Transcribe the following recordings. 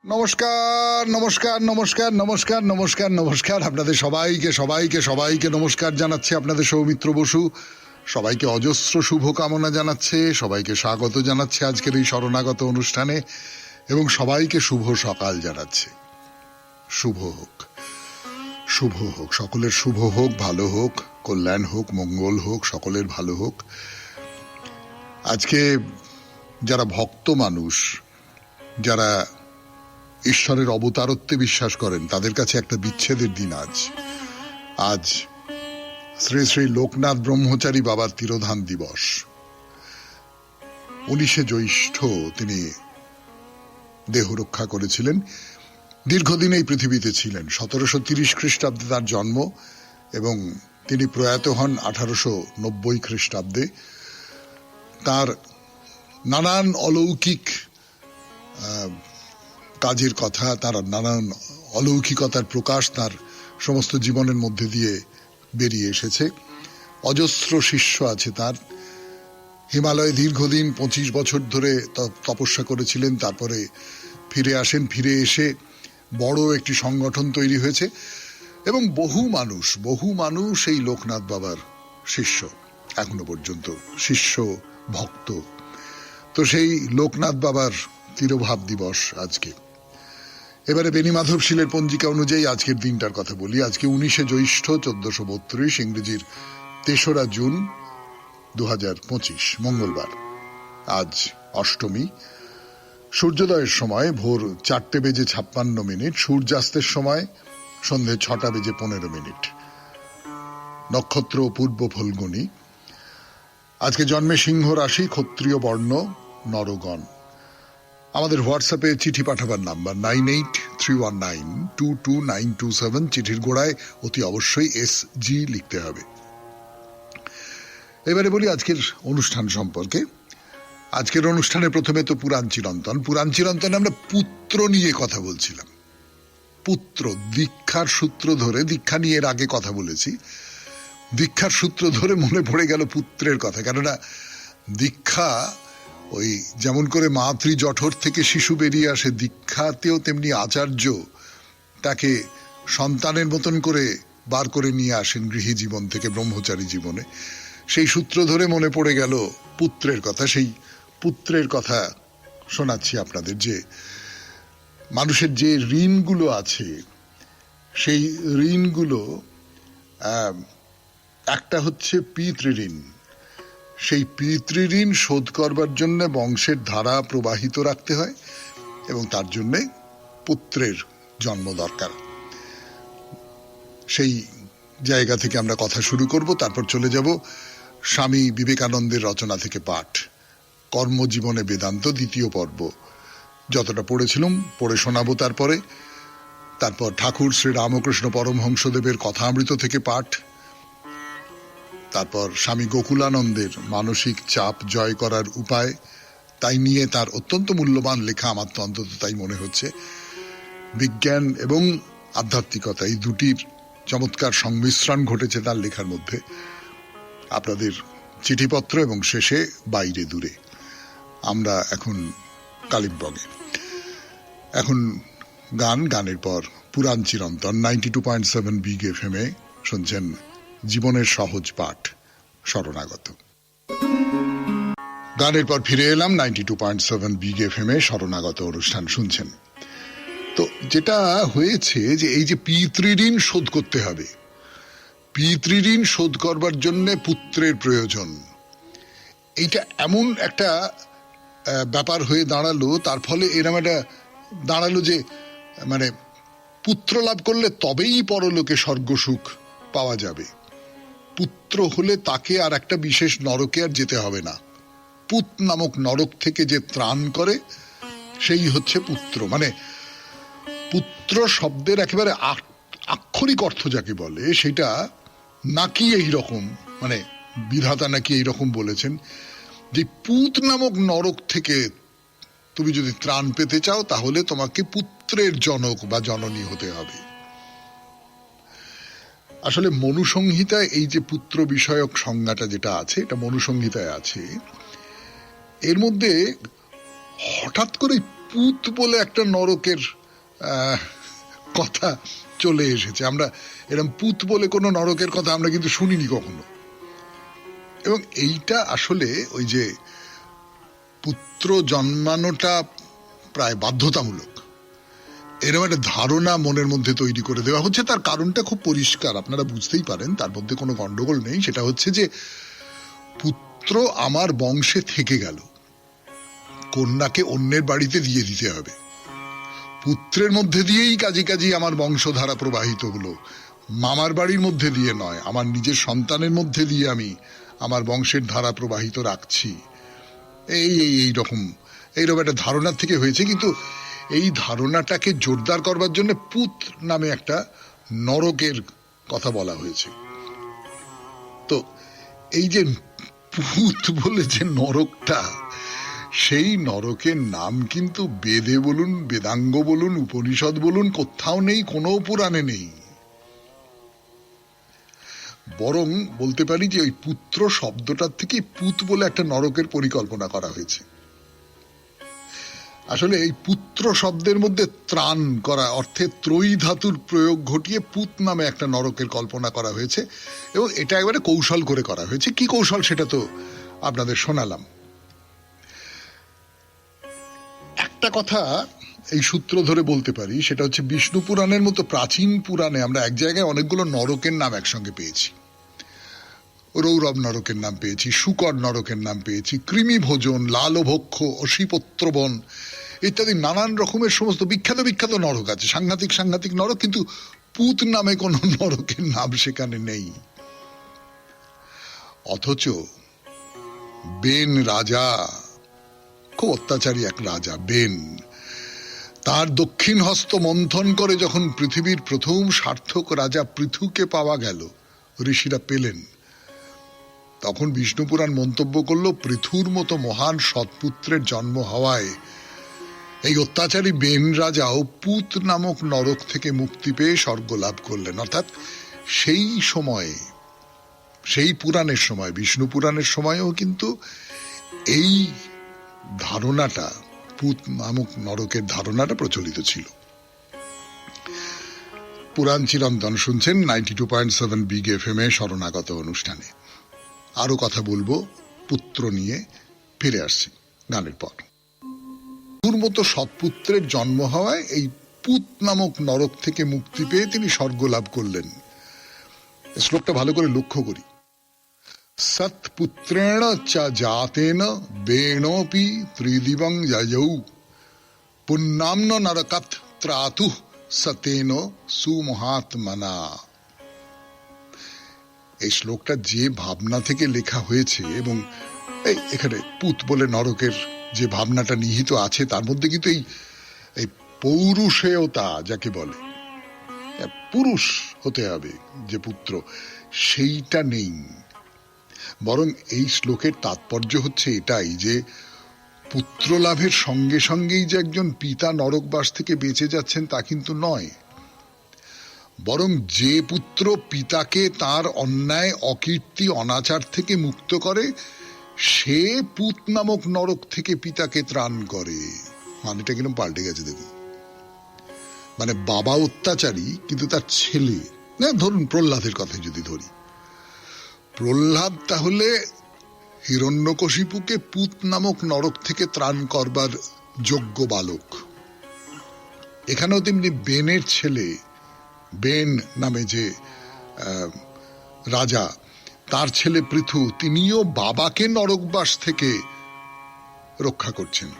নমস্কার নমস্কার নমস্কার নমস্কার নমস্কার নমস্কার আপনাদের সবাইকে সবাইকে সবাইকে নমস্কার জানাচ্ছে আপনাদের সৌমিত্র বসু। সবাইকে অজস্র শুভকামনা জানাচ্ছে, সবাইকে স্বাগত জানাচ্ছে আজকের এই শরণাগত অনুষ্ঠানে এবং সবাইকে শুভ সকাল জানাচ্ছে। শুভ হোক, শুভ হোক, সকলের শুভ হোক, ভালো হোক, কল্যাণ হোক, মঙ্গল হোক, সকলের ভালো হোক। আজকে যারা ভক্ত মানুষ, যারা ঈশ্বরের অবতারত্বে বিশ্বাস করেন, তাদের কাছে একটা বিচ্ছেদের দিন আজ। আজ শ্রী শ্রী লোকনাথ ব্রহ্মচারী বাবার তিরোধান দিবস। 19শে জ্যৈষ্ঠ তিনি দেহ রক্ষা করেছিলেন। দীর্ঘদিন এই পৃথিবীতে ছিলেন। 1730 খ্রিস্টাব্দে তার জন্ম এবং তিনি প্রয়াত হন 1890 খ্রিস্টাব্দে। তার নানান অলৌকিক কাজের কথা, তার নানান অলৌকিকতার প্রকাশ তার সমস্ত জীবনের মধ্যে দিয়ে বেরিয়ে এসেছে। অজস্র শিষ্য আছে তার। হিমালয়ে দীর্ঘদিন 25 বছর ধরে তপস্যা করেছিলেন, তারপরে ফিরে আসেন। ফিরে এসে বড় একটি সংগঠন তৈরি হয়েছে এবং বহু মানুষ এই লোকনাথ বাবার শিষ্য, এখনো পর্যন্ত শিষ্য ভক্ত। তো সেই লোকনাথ বাবার তিরোভাব দিবস আজকে। এবারে বেণীমাধব শীলের পঞ্জিকা অনুযায়ী আজকের দিনটার কথা বলি। আজকে 19শে জ্যৈষ্ঠ 1432, ইংরেজির 3রা জুন 2025, মঙ্গলবার। আজ অষ্টমী। সূর্যোদয়ের সময় ভোর 4:56, সূর্যাস্তের সময় সন্ধে 6:15। নক্ষত্র পূর্ব ফল্গুনী। আজকে জন্মে সিংহ রাশি, ক্ষত্রিয় বর্ণ, নরগণ। আমাদের হোয়াটসঅ্যাপে চিঠি পাঠাবার নাম্বার 9831922927। চিঠির গোড়ায় অতি অবশ্যই SG লিখতে হবে। এবারে বলি আজকের অনুষ্ঠান সম্পর্কে। আজকের অনুষ্ঠানে প্রথমে তো পুরাণ চিরন্তনে আমরা পুত্র নিয়ে কথা বলছিলাম। পুত্র, দীক্ষার সূত্র ধরে, দীক্ষা নিয়ে এর আগে কথা বলেছি, দীক্ষার সূত্র ধরে মনে পড়ে গেল পুত্রের কথা। কেননা দীক্ষা ওই যেমন করে মাতৃ জঠর থেকে শিশু বেরিয়ে আসে, দীক্ষাতেও তেমনি আচার্য তাকে সন্তানের মতন করে বার করে নিয়ে আসেন গৃহী জীবন থেকে ব্রহ্মচারী জীবনে। সেই সূত্র ধরে মনে পড়ে গেল পুত্রের কথা। সেই পুত্রের কথা শোনাচ্ছি আপনাদের। যে মানুষের যে ঋণগুলো আছে, সেই ঋণগুলো একটা হচ্ছে পিতৃঋণ। সেই পিতৃঋণ শোধ করবার জন্য বংশের ধারা প্রবাহিত রাখতে হয় এবং তার জন্যে পুত্রের জন্ম দরকার। সেই জায়গা থেকে আমরা কথা শুরু করব। তারপর চলে যাব স্বামী বিবেকানন্দের রচনা থেকে পাঠ, কর্মজীবনে বেদান্ত, 2য় পর্ব। যতটা পড়েছিলাম পড়ে শোনাবো। তারপর ঠাকুর শ্রী রামকৃষ্ণ পরমহংসদেবের কথামৃত থেকে পাঠ। তারপর স্বামী গোকুলানন্দের মানসিক চাপ জয় করার উপায়, তাই নিয়ে তার অত্যন্ত মূল্যবান লেখা, আমার তো অন্তত তাই মনে হচ্ছে। বিজ্ঞান এবং আধ্যাত্মিকতা, এই দুটির চমৎকার সংমিশ্রণ ঘটেছে তার লেখার মধ্যে। আপনাদের চিঠিপত্র এবং শেষে বাইরে দূরে। আমরা এখন কালিম্পংয়ে। এখন গানের পর পুরাণ চিরন্তন 92.7 বিগ FM এ শুনছেন জীবনের সহজ পাঠ, শরণাগত। গানের পর ফিরে এলাম 92.7 বিগ FM এ, শরণাগত অনুষ্ঠান শুনছেন। তো যেটা হয়েছে যে এই যে পিতৃঋণ শোধ করতে হবে, পিতৃঋণ শোধ করবার জন্য পুত্রের প্রয়োজন, এইটা এমন একটা ব্যাপার হয়ে দাঁড়ালো। তার ফলে এরম একটা দাঁড়ালো যে মানে পুত্র লাভ করলে তবেই পরলোকে স্বর্গসুখ পাওয়া যাবে। পুত্র হলে তাকে আর একটা বিশেষ নরকে আর যেতে হবে না। পুত নামক নরক থেকে যে ত্রাণ করে সেই হচ্ছে পুত্র। মানে পুত্র শব্দের একেবারে আক্ষরিক অর্থ যাকে বলে, সেটা নাকি এই রকম, মানে বিধাতা নাকি এইরকম বলেছেন যে পুত নামক নরক থেকে তুমি যদি ত্রাণ পেতে চাও তাহলে তোমাকে পুত্রের জনক বা জননী হতে হবে। আসলে মনুসংহিতায় এই যে পুত্র বিষয়ক সংজ্ঞাটা যেটা আছে, এটা মনুসংহিতায় আছে। এর মধ্যে হঠাৎ করে পুত বলে একটা নরকের কথা চলে এসেছে। আমরা এরকম পুত বলে কোনো নরকের কথা আমরা কিন্তু শুনিনি কখনো। এবং এইটা আসলে ওই যে পুত্র জন্মানোটা প্রায় বাধ্যতামূলক, এরকম একটা ধারণা মনের মধ্যে তৈরি করে দেওয়া হচ্ছে। তার কারণটা খুব পরিষ্কার, আপনারা বুঝতেই পারেন, তার মধ্যে কোনো গন্ডগোল নেই। সেটা হচ্ছে যে পুত্র আমার বংশে থেকে গেল, কন্যাকে অন্যের বাড়িতে দিয়ে দিতে হবে। পুত্রের মধ্যে দিয়েই কাজে কাজে আমার বংশধারা প্রবাহিত হলো, মামার বাড়ির মধ্যে দিয়ে নয়। আমার নিজের সন্তানের মধ্যে দিয়ে আমি আমার বংশের ধারা প্রবাহিত রাখছি। এইরকম একটা ধারণা থেকে হয়েছে। কিন্তু এই ধারণাটাকে জোরদার করবার জন্য পুত নামে একটা নরকের কথা বলা হয়েছে। তো এই যে পুত বলে যে নরকটা, সেই নরকের নাম কিন্তু বেদে বলুন, বেদাঙ্গ বলুন, উপনিষদ বলুন, কোথাও নেই, কোনো পুরাণে নেই। বরং বলতে পারি যে ওই পুত্র শব্দটার থেকে পুত বলে একটা নরকের পরিকল্পনা করা হয়েছে। আসলে এই পুত্র শব্দের মধ্যে ত্রাণ করা অর্থে ত্রয়ী ধাতুর প্রয়োগ ঘটিয়ে পুত নামে একটা নরকের কল্পনা করা হয়েছে। এবং এটা একেবারে কৌশল করে করা হয়েছে। কি কৌশল সেটা তো আপনাদের শোনালাম। একটা কথা এই সূত্র ধরে বলতে পারি, সেটা হচ্ছে বিষ্ণু পুরাণের মতো প্রাচীন পুরাণে আমরা এক জায়গায় অনেকগুলো নরকের নাম একসঙ্গে পেয়েছি। রৌরব নরকের নাম পেয়েছি, শুকর নরকের নাম পেয়েছি, কৃমি ভোজন, লালভক্ষ, অশিপত্রবন ইত্যাদি নানান রকমের সমস্ত বিখ্যাত বিখ্যাত নরক আছে, সাংঘাতিক সাংঘাতিক নরক। কিন্তু পুত নামে কোন নরকের নাম সেখানে নেই। অথচ বেন রাজা, খুব অত্যাচারী এক রাজা বেন, তার দক্ষিণ হস্ত মন্থন করে যখন পৃথিবীর প্রথম সার্থক রাজা পৃথুকে পাওয়া গেল, ঋষিরা পেলেন, তখন বিষ্ণু পুরাণ মন্তব্য করল, পৃথুর মতো মহান সৎপুত্রের জন্ম হওয়ায় এই অত্যাচারী বেন রাজাও পুত নামক নরক থেকে মুক্তি পেয়ে স্বর্গ লাভ করলেন। অর্থাৎ সেই সময়ে, সেই পুরাণের সময়, বিষ্ণু পুরাণের সময়ও কিন্তু এই ধারণাটা, পুত নামক নরকের ধারণাটা প্রচলিত ছিল। পুরাণ চিরন্তন শুনছেন 92.7 বিগ FM এ শরণাগত অনুষ্ঠানে। আরো কথা বলবো পুত্র নিয়ে, ফিরে আসছি গানের পর। পুর মতো সৎপুত্রের জন্ম হওয়ায় এই পুত নামক নরক থেকে মুক্তি পেয়ে তিনি স্বর্গ লাভ করলেন। শ্লোকটা ভালো করে লক্ষ্য করি। সৎপুত্রেণ চ জাতেন বেণোপি ত্রিদিবং যয়ৌ পুণ্যাম্ন নরকাৎ ত্রাতু সতেন সুমহাত্মনা। এই শ্লোকটা যে ভাবনা থেকে লেখা হয়েছে এবং এখানে পুত বলে নরকের যে ভাবনাটা নিহিত আছে, তার মধ্যে কিন্তু এই পৌরুষেয়তা যাকে বলে, পুরুষ হতে হবে যে পুত্র, সেইটা নেই। বরং এই শ্লোকের তাৎপর্য হচ্ছে এটাই যে পুত্র লাভের সঙ্গে সঙ্গেই যে একজন পিতা নরকবাস থেকে বেঁচে যাচ্ছেন তা কিন্তু নয়। বরং যে পুত্র পিতাকে তার অন্যায়, অকীর্তি, অনাচার থেকে মুক্ত করে, সে পুত নামক নরক থেকে পিতাকে ত্রাণ করে। মানেটা কিরকম পাল্টে গেছে দেখুন। মানে বাবা অত্যাচারী, কিন্তু তার ছেলে, ধরুন প্রহ্লাদের কথা যদি ধরি, প্রহ্লাদ তাহলে হিরণ্যকশিপুকে পুত নামক নরক থেকে ত্রাণ করবার যোগ্য বালক। এখানেও তেমনি বেনের ছেলে, বেন নামে যে রাজা, তার ছেলে পৃথু, তিনিও বাবাকে নরকবাস থেকে রক্ষা করছেন।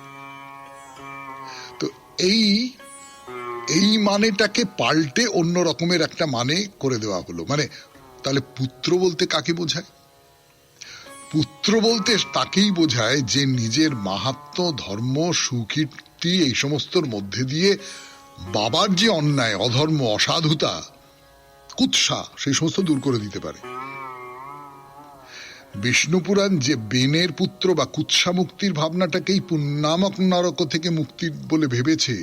তো এই মানেটাকে পাল্টে অন্য রকমের একটা মানে করে দেওয়া হলো। মানে তাহলে পুত্র বলতে কাকে বোঝায়? পুত্র বলতে তাকেই বোঝায় যে নিজের মাহাত্ম্য, ধর্ম, সুকীর্তি এই সমস্তর মধ্যে দিয়ে বাবার যে অন্যায়, অধর্ম, অসাধুতা, কুৎসা, সেই সমস্ত দূর করে দিতে পারে। বিষ্ণু পুরাণ যে বেনের পুত্র বা কুৎসা মুক্তির ভাবনাটাকেই পুণ্যামক নরক থেকে মুক্তি বলে ভেবেছে,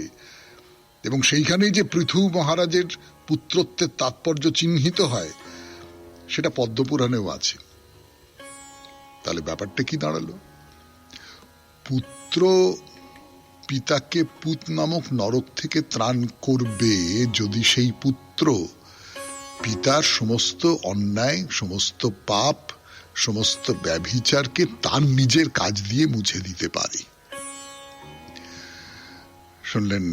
এবং সেইখানেই যে পৃথু মহারাজের পুত্রত্বের তাৎপর্য চিহ্নিত হয়, সেটা পদ্মপুরাণেও আছে। তাহলে ব্যাপারটা কি দাঁড়ালো? পুত্র পিতাকে পুত নামক নরক থেকে ত্রাণ করবে যদি সেই পুত্র পিতার সমস্ত অন্যায়, সমস্ত পাপ, সমস্ত ব্যভিচারকে তার নিজের কাজ দিয়ে মুছে দিতে পারে। শুনলেন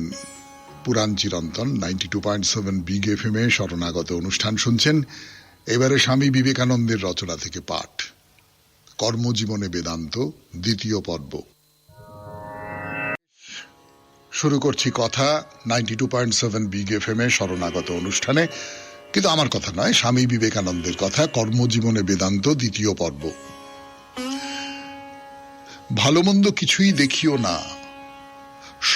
পুরাণ চিরন্তন 92.7 বিগ এফএম এ শরণাগত অনুষ্ঠান শুনছেন। এবারে স্বামী বিবেকানন্দের রচনা থেকে পাঠ, কর্মজীবনে বেদান্ত, দ্বিতীয় পর্ব। শুরু করছি কথা 92.7 বিগ এফএম এ শরণাগত অনুষ্ঠানে, কিন্তু আমার কথা নয়, স্বামী বিবেকানন্দের কথা, কর্মজীবনে বেদান্ত, দ্বিতীয় পর্ব। ভালো মন্দ কিছুই দেখিও না,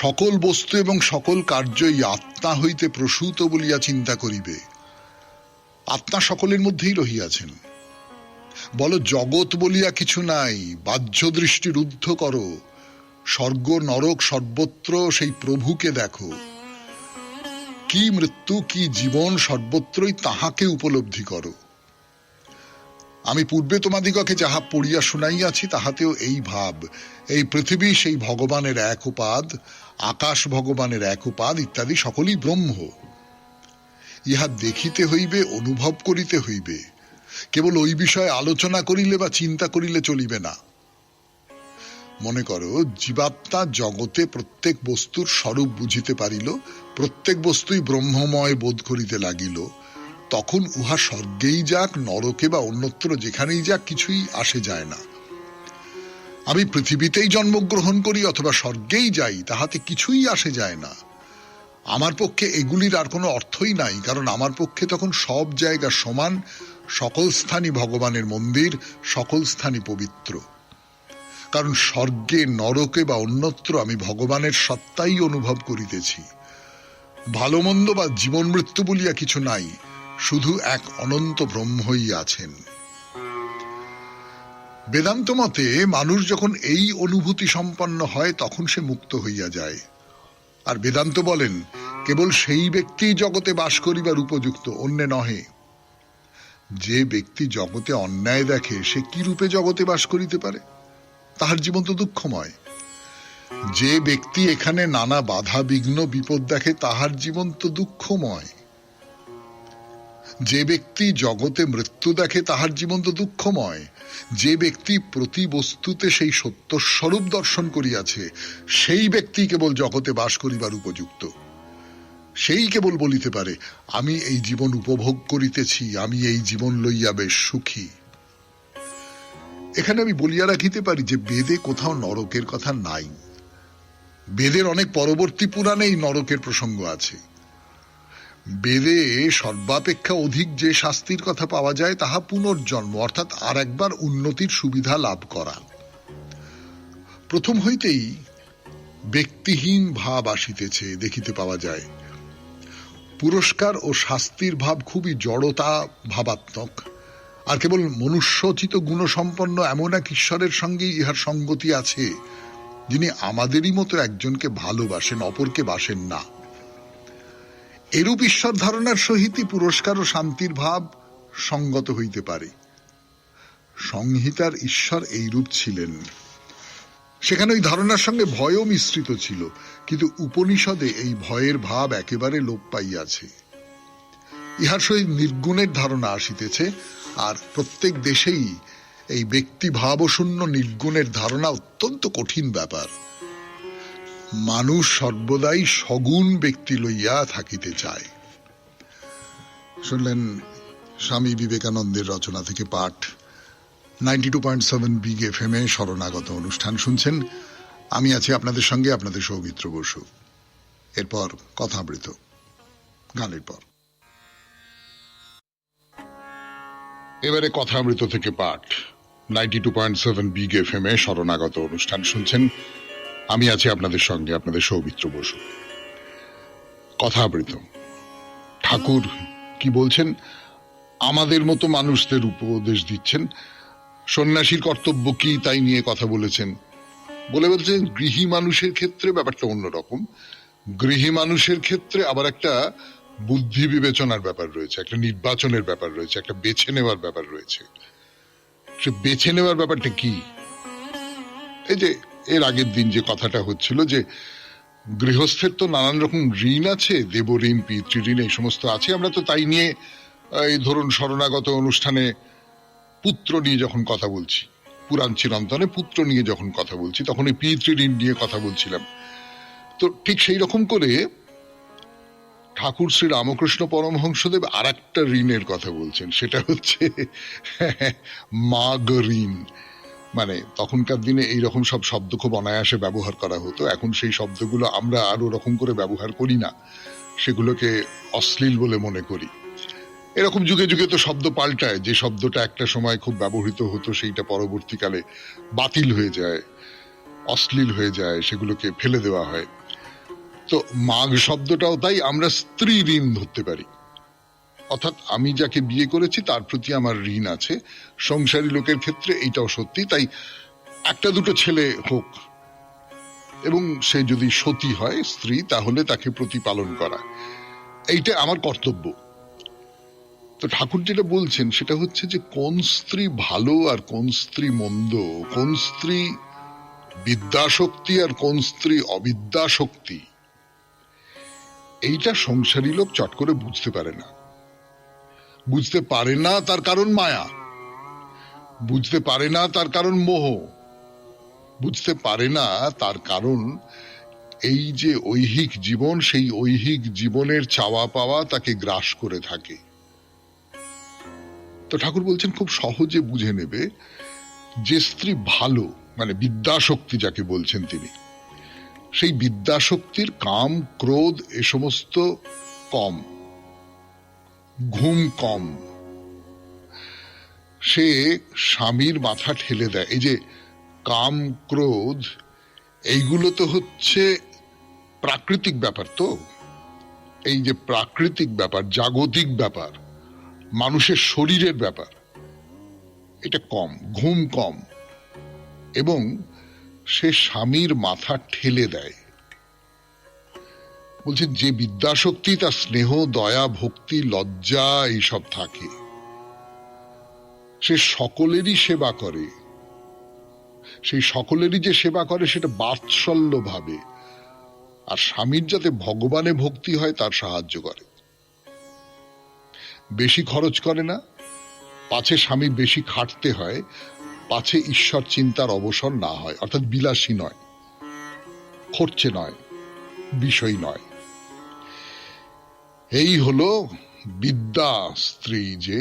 সকল বস্তু এবং সকল কার্যই আত্মা হইতে প্রসূত বলিয়া চিন্তা করিবে। আত্মা সকলের মধ্যেই রহিয়াছেন। বলো জগৎ বলিয়া কিছু নাই, বাহ্য দৃষ্টি রুদ্ধ করো, স্বর্গ নরক সর্বত্র সেই প্রভুকে দেখো। কি মৃত্যু কি জীবন সর্বত্রই তাহাকে উপলব্ধি করো। আমি পূর্বে তোমাদিগকে যাহা পড়িয়া শুনাইয়াছি তাহাতেও এই ভাব, এই পৃথিবী সেই ভগবানের এক উপাদ, আকাশ ভগবানের এক উপাদ ইত্যাদি সকলই ব্রহ্ম। ইহা দেখিতে হইবে, অনুভব করিতে হইবে। কেবল ওই বিষয়ে আলোচনা করিলে বা চিন্তা করিলে চলিবে না। মনে করো জীবাত্মা জগতে প্রত্যেক বস্তুর স্বরূপ বুঝিতে পারিল, প্রত্যেক বস্তুই ব্রহ্মময় বোধ করিতে লাগিল, তখন উহা স্বর্গেই যাক, নরকে বা অন্যত্র যেখানেই যাক, কিছুই আসে যায় না। আমি পৃথিবীতেই জন্মগ্রহণ করি অথবা স্বর্গেই যাই, তাহাতে কিছুই আসে যায় না। আমার পক্ষে এগুলির আর কোনো অর্থই নাই, কারণ আমার পক্ষে তখন সব জায়গা সমান, সকল স্থানই ভগবানের মন্দির, সকল স্থানই পবিত্র। কারণ স্বর্গে নরকে বা অন্যত্র আমি ভগবানের সত্তাই অনুভব করিতেছি। ভালো মন্দ বা জীবন মৃত্যু বলিয়া কিছু নাই, শুধু এক অনন্ত ব্রহ্মই আছেন। বেদান্ত মতে মানুষ যখন এই অনুভূতি সম্পন্ন হয় তখন সে মুক্ত হইয়া যায়। আর বেদান্ত বলেন কেবল সেই ব্যক্তি জগতে বাস করিবার উপযুক্ত, অন্যে নহে। যে ব্যক্তি জগতে অন্যায় দেখে সে কি রূপে জগতে বাস করিতে পারে? তাহার জীবন তো দুঃখময়। যে ব্যক্তি এখানে নানা বাধা বিঘ্ন বিপদ দেখে তাহার জীবন তো দুঃখময়। যে ব্যক্তি জগতে মৃত্যু দেখে তাহার জীবন তো দুঃখময়। যে ব্যক্তি প্রতি বস্তুতে সেই সত্যস্বরূপ দর্শন করিয়াছে সেই ব্যক্তি কেবল জগতে বাস করিবার উপযুক্ত। সেই কেবল বলিতে পারে আমি এই জীবন উপভোগ করিতেছি, আমি এই জীবন লইয়া বেশ সুখী। এখানে আমি বলিয়া রাখিতে পারি যে বেদে কোথাও নরকের কথা নাই। বেদের অনেক পরবর্তী পুরাণে এই নরকের প্রসঙ্গ আছে। বেদে সর্বাপেক্ষা অধিক যে শাস্তির কথা পাওয়া যায় তাহা পুনর্জন্ম, অর্থাৎ আর একবার উন্নতির সুবিধা লাভ করা। প্রথম হইতেই ব্যক্তিহীন ভাব আসিতেছে দেখিতে পাওয়া যায়। পুরস্কার ও শাস্তির ভাব খুবই জড়তা ভাবাত্মক, আর কেবল মনুষ্যোচিত গুণসম্পন্ন এমন এক ঈশ্বরের সঙ্গে ইহার সঙ্গতি আছে যিনি আমাদেরই মতো একজনকে ভালোবাসেন, অপরকে বাসেন না। এরূপ ঈশ্বর ধারণার সহিতই পুরস্কার ও শান্তির ভাব সঙ্গত হইতে পারে। সংহিতার ঈশ্বর এইরূপ ছিলেন। সেখানে ওই ধারণার সঙ্গে ভয়ও মিশ্রিত ছিল, কিন্তু উপনিষদে এই ভয়ের ভাব একেবারে লোপ পাইয়াছে। ইহার সহিত নির্গুণের ধারণা আসিতেছে, আর প্রত্যেক দেশেই এই ব্যক্তি ভাবশূন্য নির্গুণের ধারণা অত্যন্ত কঠিন ব্যাপার। মানুষ সর্বদাই সগুণ ব্যক্তি লইয়া থাকিতে চায়। শুনলেন স্বামী বিবেকানন্দের রচনা থেকে পাঠ, 92.7 বিগ এফএম এ শরণাগত অনুষ্ঠান শুনছেন। আমি আছি আপনাদের সঙ্গে, আপনাদের সৌমিত্র বসু। এরপর কথামৃত, গানের পর। এবারে কথামৃত থেকে পাঠ, 92.7 বিগ এফএম এ শরণাগত অনুষ্ঠান শুনছেন। আমি আছি আপনাদের সঙ্গে, আপনাদের সৌমিত্র বসু। কথামৃত। ঠাকুর কি বলছেন? আমাদের মতো মানুষদের উপদেশ দিচ্ছেন। সন্ন্যাসীর কর্তব্য কি তাই নিয়ে কথা বলেছেন। বলছেন গৃহী মানুষের ক্ষেত্রে ব্যাপারটা অন্যরকম। গৃহী মানুষের ক্ষেত্রে আবার একটা বুদ্ধি বিবেচনার ব্যাপার রয়েছে, একটা নির্বাচনের ব্যাপার রয়েছে, একটা বেছে নেওয়ার ব্যাপার রয়েছে। সে বেছে নেওয়ার ব্যাপারটা কি? এই যে এর আগের দিন যে কথাটা হচ্ছিল যে গৃহস্থের তো নানান রকম ঋণ আছে, দেবঋণ, পিতৃঋণ, এই সমস্ত আছে। আমরা তো তাই নিয়ে এই ধরুন শরণাগত অনুষ্ঠানে পুত্র নিয়ে যখন কথা বলছি, পুরাণ চিরন্তনে পুত্র নিয়ে যখন কথা বলছি, তখন ওই পিতৃঋণ নিয়ে কথা বলছিলাম। তো ঠিক সেই রকম করে ঠাকুর শ্রী রামকৃষ্ণ পরমহংসদেব আর একটা ঋণের কথা বলছেন, সেটা হচ্ছে মাগ ঋণ। মানে তখনকার দিনে এইরকম সব শব্দ খুব অনায়াসে ব্যবহার করা হতো, এখন সেই শব্দগুলো আমরা আর ওরকম করে ব্যবহার করি না, সেগুলোকে অশ্লীল বলে মনে করি। এরকম যুগে যুগে তো শব্দ পাল্টায়, যে শব্দটা একটা সময় খুব ব্যবহৃত হতো সেইটা পরবর্তীকালে বাতিল হয়ে যায়, অশ্লীল হয়ে যায়, সেগুলোকে ফেলে দেওয়া হয়। তো মাগ শব্দটাও তাই আমরা স্ত্রী ঋণ ধরতে পারি, অর্থাৎ আমি যাকে বিয়ে করেছি তার প্রতি আমার ঋণ আছে। সংসারী লোকের ক্ষেত্রে এইটাও সত্যি। তাই একটা দুটো ছেলে হোক এবং সে যদি সতী হয় স্ত্রী, তাহলে তাকে প্রতিপালন করা, এইটা আমার কর্তব্য। তো ঠাকুর যেটা বলছেন সেটা হচ্ছে যে কোন স্ত্রী ভালো আর কোন স্ত্রী মন্দ, কোন স্ত্রী বিদ্যাশক্তি আর কোন স্ত্রী অবিদ্যাশক্তি, এইটা সংসারী লোক চট করে বুঝতে পারে না। বুঝতে পারে না তার কারণ মায়া, বুঝতে পারে না তার কারণ মোহ, বুঝতে পারে না তার কারণ এই যে ঐহিক জীবন, সেই ঐহিক জীবনের চাওয়া পাওয়া তাকে গ্রাস করে থাকে। তো ঠাকুর বলছেন খুব সহজে বুঝে নেবে যে স্ত্রী ভালো, মানে বিদ্যাশক্তি যাকে বলছেন তিনি, সেই বিদ্যাশক্তির কাম ক্রোধ এ সমস্ত কম, ঘুম কম, সে স্বামীর মাথা ঠেলে দেয়। এই যে কাম ক্রোধ, এইগুলো তো হচ্ছে প্রাকৃতিক ব্যাপার। তো এই যে প্রাকৃতিক ব্যাপার, জাগতিক ব্যাপার, মানুষের শরীরের ব্যাপার, এটা কম, ঘুম কম, এবং সে স্বামীর মাথা ঠেলে দেয়। বলছে যে বিদ্যাশক্তি, তার স্নেহ, দয়া, ভক্তি, লজ্জা এইসব থাকে, সে সকলেরই সেবা করে। সেই সকলেরই যে সেবা করে সেটা বাৎসল্য ভাবে, আর স্বামীর যাতে ভগবানে ভক্তি হয় তার সাহায্য করে। বেশি খরচ করে না, পাছে স্বামী বেশি খাটতে হয়, পাছে ঈশ্বর চিন্তার অবসর না হয়। অর্থাৎ বিলাসী নয়, খরচে নয়, বিষয় নয়। এই হলো বিদ্যা স্ত্রী যে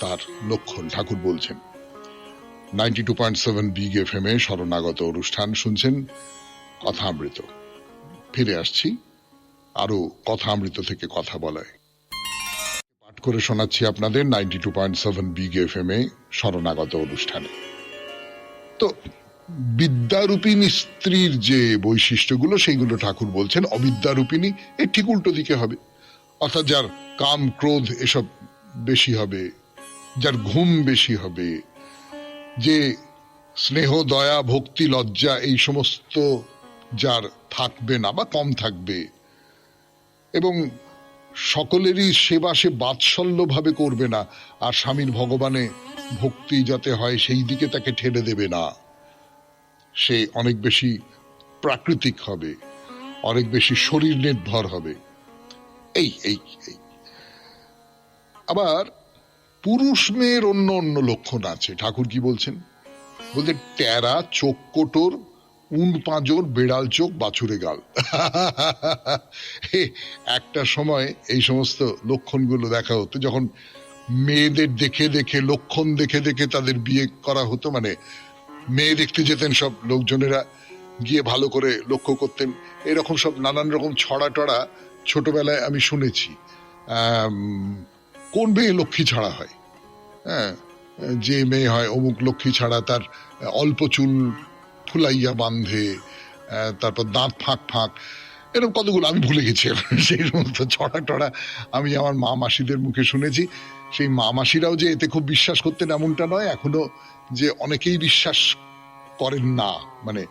তার লক্ষণ, ঠাকুর বলছেন। 92.7 বিগ এফএম এ শরণাগত অনুষ্ঠান শুনছেন, কথামৃত। ফিরে আসছি আরো কথামৃত থেকে কথা বলায়। পাঠ করে শোনাচ্ছি আপনাদের 92.7 বিগ এফএম এ শরণাগত অনুষ্ঠানে। তো বিদ্যারূপিণী স্ত্রীর যে বৈশিষ্ট্যগুলো, সেইগুলো ঠাকুর বলছেন অবিদ্যারূপিণী এর ঠিক উল্টো দিকে হবে। অর্থাৎ যার কাম ক্রোধ এসব বেশি হবে, যার ঘুম বেশি হবে, যে স্নেহ দয়া ভক্তি লজ্জা এই সমস্ত যার থাকবে না বা কম থাকবে, এবং সকলেরই সেবা সে বাৎসল্য ভাবে করবে না, আর স্বামীর ভগবানে ভক্তি যাতে হয় সেই দিকে তাকে ঠেলে দেবে না, সে অনেক বেশি প্রাকৃতিক হবে, অনেক বেশি শরীর নির্ভর হবে। এই এই এই আবার পুরুষ মেয়ের অন্য অন্য লক্ষণ আছে। ঠাকুর কি বলছেন? বলতে টেরা, চোখ কোটর, উন পাঁজর, বেড়াল চোখ, বাছুরে গাল। একটা সময় এই সমস্ত লক্ষণগুলো দেখা হতো, যখন মেয়েদের দেখে দেখে, লক্ষণ দেখে দেখে তাদের বিয়ে করা হতো। মানে মেয়ে দেখতে যেতেন সব লোকজনেরা, গিয়ে ভালো করে লক্ষ্য করতেন। এরকম সব নানান রকম ছড়া টড়া ছোটবেলায় আমি শুনেছি। কোন মেয়ে লক্ষ্মী ছাড়া হয়, হ্যাঁ, যে মেয়ে হয় অমুক লক্ষ্মী ছাড়া, তার অল্প চুল ফুলাইয়া বাঁধে, তারপর দাঁত ফাঁক ফাঁক, এরকম কতগুলো আমি ভুলে গেছি সেই সমস্ত ছড়া টড়া আমি আমার মা মাসিদের মুখে শুনেছি। সেই মা মাসিরাও যে এতে খুব বিশ্বাস করতেন এমনটা নয়, এখনো যে অনেকেই বিশ্বাস করেন না। মানে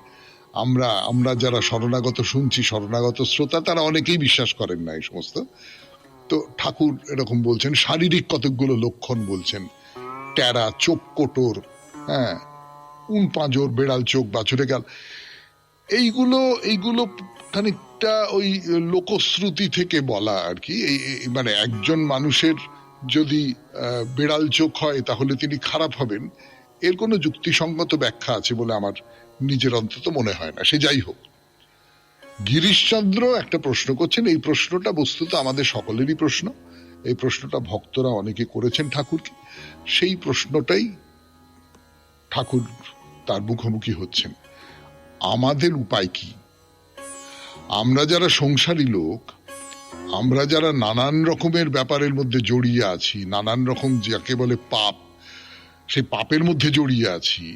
আমরা যারা শরণাগত শুনছি, শরণাগত শ্রোতা, তারা অনেকেই বিশ্বাস করেন না এই সমস্ত। তো ঠাকুর এরকম বলছেন, শারীরিক কতকগুলো লক্ষণ বলছেন, টেরা, চোখ কোটর, হ্যাঁ, উন পাঁজর, বেড়াল চোখ, বাছুরে গাল, এইগুলো খানিকটা ওই লোকশ্রুতি থেকে বলা আর কি। মানে একজন মানুষের যদি বেড়াল চোখ হয় তাহলে তিনি খারাপ হবেন, এর কোনো যুক্তিসঙ্গত ব্যাখ্যা আছে বলে আমার নিজের অন্তত মনে হয় না। সে যাই হোক, গিরিশচন্দ্র একটা প্রশ্ন করছেন। এই প্রশ্নটা বস্তুত আমাদের সকলেরই প্রশ্ন। এই প্রশ্নটা ভক্তরা অনেকে করেছেন ঠাকুরকে। সেই প্রশ্নটাই ঠাকুর তার মুখোমুখি হচ্ছেন। আমাদের উপায় কি? আমরা যারা সংসারী লোক, আমরা যারা নানান রকমের ব্যাপারের মধ্যে জড়িয়ে আছি, নানান রকম যাকে বলে পাপ, সেই পাপের মধ্যে জড়িয়ে আছি,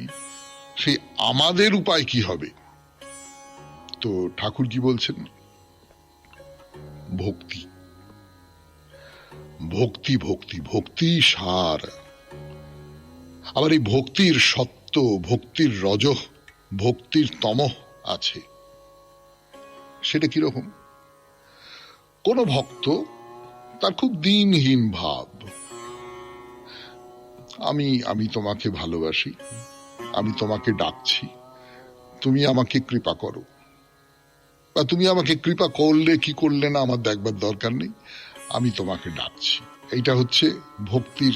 সেই আমাদের উপায় কি হবে? তো ঠাকুর কি বলছেন? ভক্তি, ভক্তি, ভক্তি, ভক্তি সার। আবার এই ভক্তির সত্য, ভক্তির রজঃ, ভক্তির তমঃ আছে। সেটা কিরকম? কোন ভক্ত তার খুব দিনহীন ভাব, আমি তোমাকে ভালোবাসি, আমি তোমাকে ডাকছি, তুমি আমাকে কৃপা করো, বা তুমি আমাকে কৃপা করলে কি করলে না আমার দেখবার দরকার নেই, আমি তোমাকে ডাকছি। এইটা হচ্ছে ভক্তির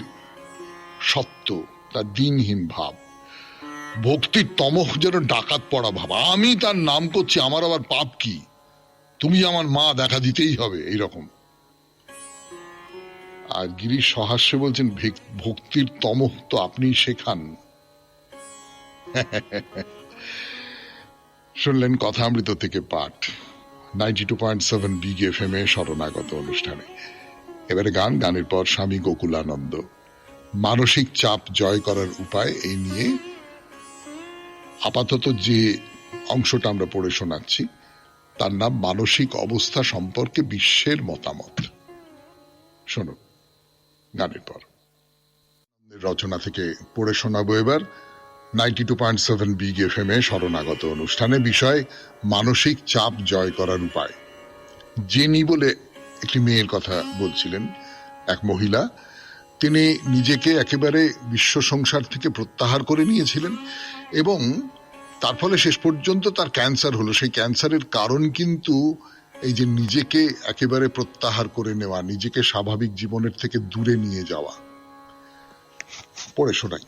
সত্য, তার দিনহীন ভাব। ভক্তির তমঃ যেন ডাকাত পড়া ভাব, আমি তার নাম করছি, আমার আবার পাপ কি, তুমি আমার মা, দেখা দিতেই হবে, এইরকম। আর গিরিশ সহাস্যে বলছেন, ভক্তির তমঃ তো আপনি শেখান। শুনলেন কথামৃত থেকে পাঠ, 92.7 বিগ এফএম এ শরণাগত অনুষ্ঠানে। এবারে গান, গানের পর স্বামী গোকুলানন্দ মানসিক চাপ জয় করার উপায়, এই নিয়ে আপাতত যে অংশটা আমরা পড়ে শোনাচ্ছি তার নাম মানসিক অবস্থা সম্পর্কে বিশ্বের মতামত। শোনো গানের পর। রচনা থেকে পড়ে শোনাবো এবার 92.7 বিগ এফএম এ শরণাগত অনুষ্ঠানে। বিষয় মানসিক চাপ জয় করার উপায়। জেনি বলে একটি মেয়ের কথা বলছিলেন, এক মহিলা। তিনি নিজেকে একেবারে বিশ্ব সংসার থেকে প্রত্যাহার করে নিয়েছিলেন এবং তার ফলে শেষ পর্যন্ত তার ক্যান্সার হলো। সেই ক্যান্সারের কারণ কিন্তু এই যে নিজেকে একেবারে প্রত্যাহার করে নেওয়া, নিজেকে স্বাভাবিক জীবনের থেকে দূরে নিয়ে যাওয়া। পড়ে শোনাই।